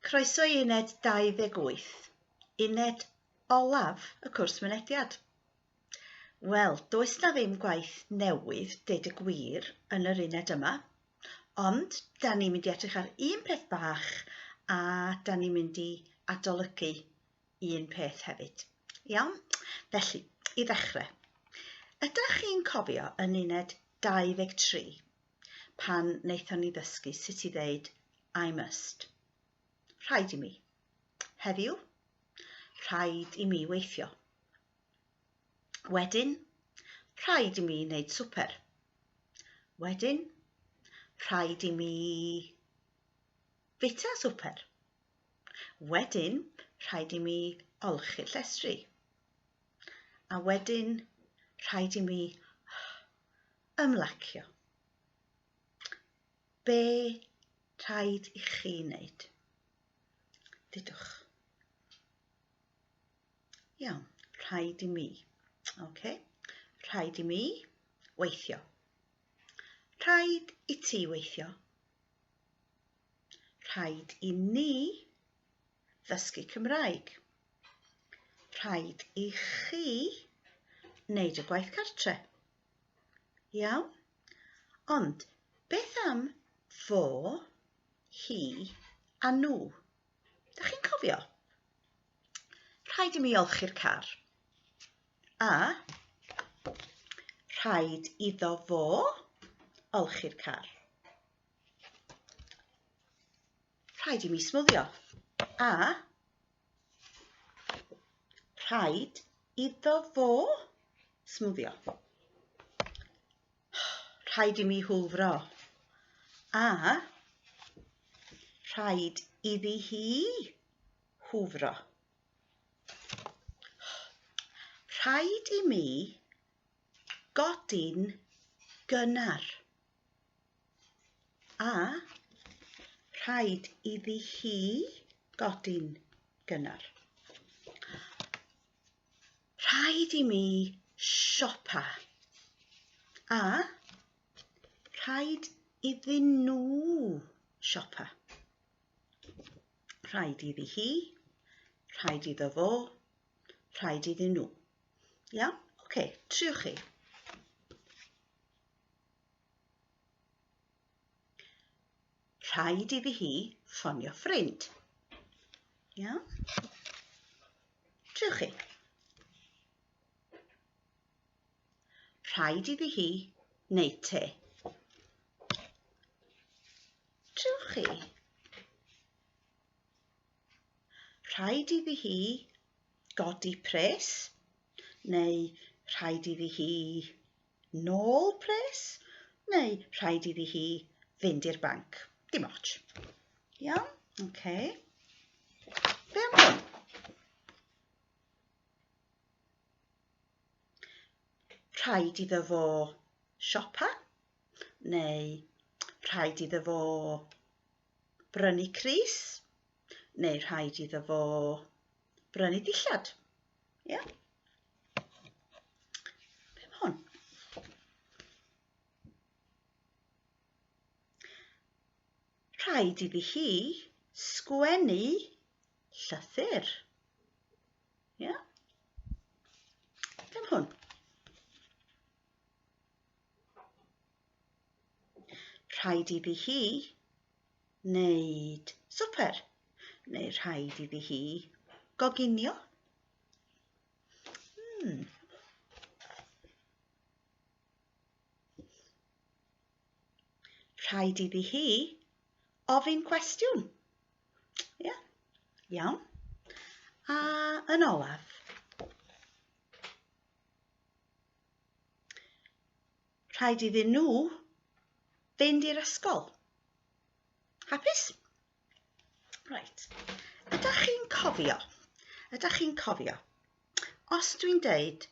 Croeso i uned 28, uned olaf y cwrs mynediad. Wel, does na ddim gwaith newydd, deud y gwir, yn yr uned yma, ond da ni'n mynd i edrych ar un peth bach a da ni'n mynd i adolygu un peth hefyd. Iawn? Felly, i ddechrau, ydych chi'n cofio yn uned 23 pan wnaethon ni ddysgu sut i ddeud I must? Rhaid i mi. Heddiw, rhaid i mi weithio. Wedyn, rhaid i mi wneud swper. Wedyn, rhaid i mi fita swper. Wedyn, rhaid i mi olchi'r llestri. A wedyn, rhaid i mi ymlacio. Be rhaid i chi wneud? Dydwch. Iawn, rhaid i mi. Okay. Rhaid i mi weithio. Rhaid i ti weithio. Rhaid i ni ddysgu Cymraeg. Rhaid i chi wneud y gwaith cartre. Iawn? Ond, beth am fo, hi a nhw? Da chi'n cofio? Rhaid i mi olchi'r car. A rhaid iddo fo olchi'r car. Rhaid i mi smwddio. A rhaid iddo fo smwddio. Rhaid i mi hwfro. A rhaid iddi hi hwfro. Rhaid i mi godi'n gynnar. A rhaid iddi hi godi'n gynnar. Rhaid i mi siopa. A rhaid iddyn nhw siopa. Rhaid iddi hi, rhaid iddo fo, rhaid iddyn nhw. Iawn? Oce, triwch chi. Rhaid iddi hi ffonio ffrind. Iawn? Triwch chi. Rhaid iddi hi wneud te. Triwch chi. Rhaid iddi hi godi pres, neu rhaid iddi hi nôl pres, neu rhaid iddi hi fynd i'r banc. Dim ots. Iawn? Oce. Be am hwn? Rhaid iddo fo siopa, neu rhaid iddo fo brynu crys, neu rhaid iddo fo brynu dillad. Ie? Be am hwn? Rhaid iddi hi sgwennu llythyr. Ie? Be am hwn? Rhaid iddi hi wneud swper, neu rhaid iddi hi goginio. Rhaid iddi hi ofyn cwestiwn. Ie? Iawn. A yn olaf, rhaid iddyn nhw fynd i'r ysgol. Hapus? Right. Ydych chi'n cofio? Ydych chi'n cofio? Os dwi'n deud,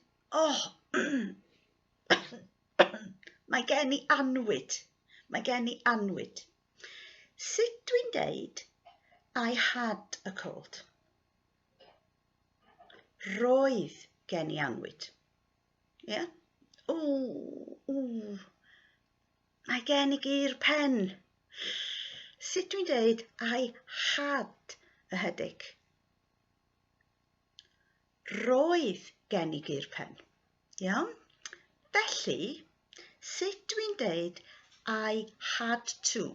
mae gen i anwyd. Mae gen i anwyd. Sut dwi'n deud, I had a cold? Roedd gen i anwyd. Ie? Yeah? Mae gen i gur pen. Sut dwi'n dweud I had a headache? Roedd gen I gur pen. Iawn? Felly, sut dwi'n dweud I had to?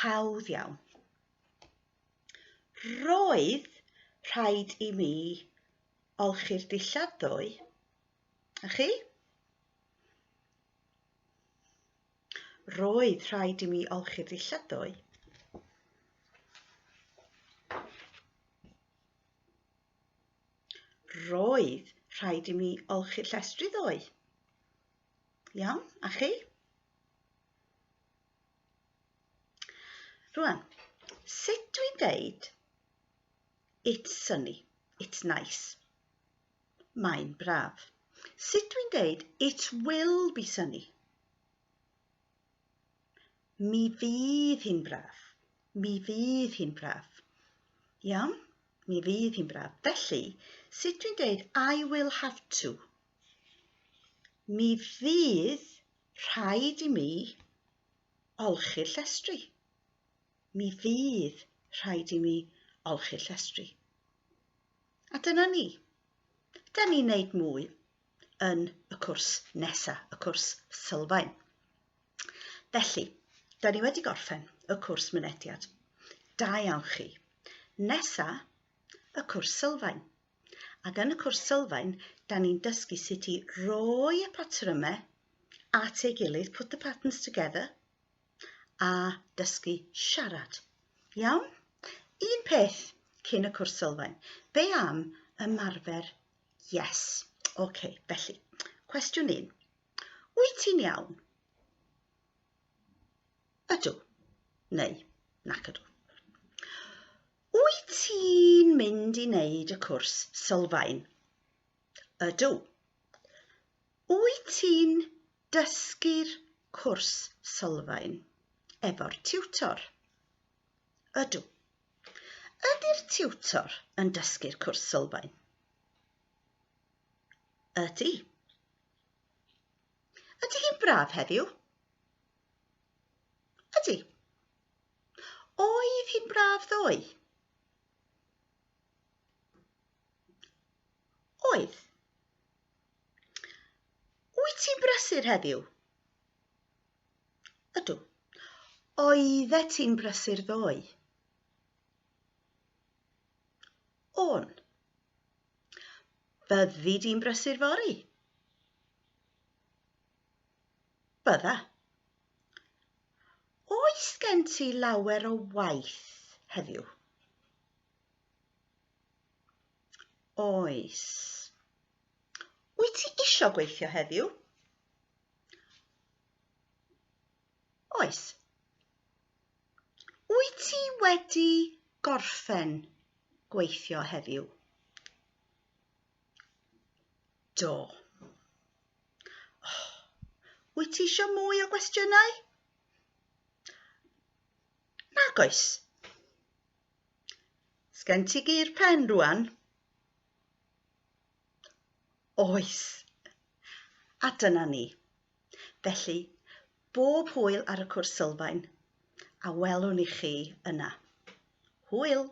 Hawdd iawn. Roedd rhaid i mi olchi'r dillad ddoe. A chi? Roedd rhaid i mi olchi'r dillad ddoe. Roedd rhaid i mi olchi'r llestri ddoe. Iawn, a chi? Rwan, sut dwi'n deud it's sunny, it's nice. Mae'n braf. Sut dwi'n deud it will be sunny? Mi fydd hi'n braf. Mi fydd hi'n braf. Iawn? Mi fydd hi'n braf. Felly, sut dwi'n deud I will have to? Mi fydd rhaid i mi olchi'r llestri. Mi fydd rhaid i mi olchi'r llestri. A dyna ni. Da ni'n neud mwy yn y cwrs nesaf, y cwrs sylfaen. Felly, da ni wedi gorffen y cwrs mynediad. Da iawn chi. Nesa, y cwrs sylfaen. Ac yn y cwrs sylfaen, da ni'n dysgu sut i roi y patrymau at ei gilydd, put the patterns together, a dysgu siarad. Iawn? Un peth cyn y cwrs sylfaen. Be am ymarfer yes? OK, felly, cwestiwn 1. Wyt ti'n iawn? Ydw, neu nac ydw. Wyt ti'n mynd i wneud y cwrs sylfaen? Ydw. Wyt ti'n dysgu'r cwrs sylfaen efo'r tiwtor? Ydw. Ydy'r tiwtor yn dysgu'r cwrs sylfaen? Ydy. Ydy hi'n braf heddiw? Ydy. Oedd hi'n braf ddoe? Oedd. Wyt ti'n brysur heddiw? Ydw. Oeddet ti'n brysur ddoe? On. Byddi di'n brysur fory? Bydda. Oes gen ti lawer o waith heddiw? Oes. Wyt ti isio gweithio heddiw? Oes. Wyt ti wedi gorffen gweithio heddiw? Do. Wyt ti isio mwy o gwestiynau? Nag oes. Sgen ti gur pen rwan? Oes. A dyna ni. Felly, bob hwyl ar y cwrs sylfaen, a welwn i chi yna. Hwyl!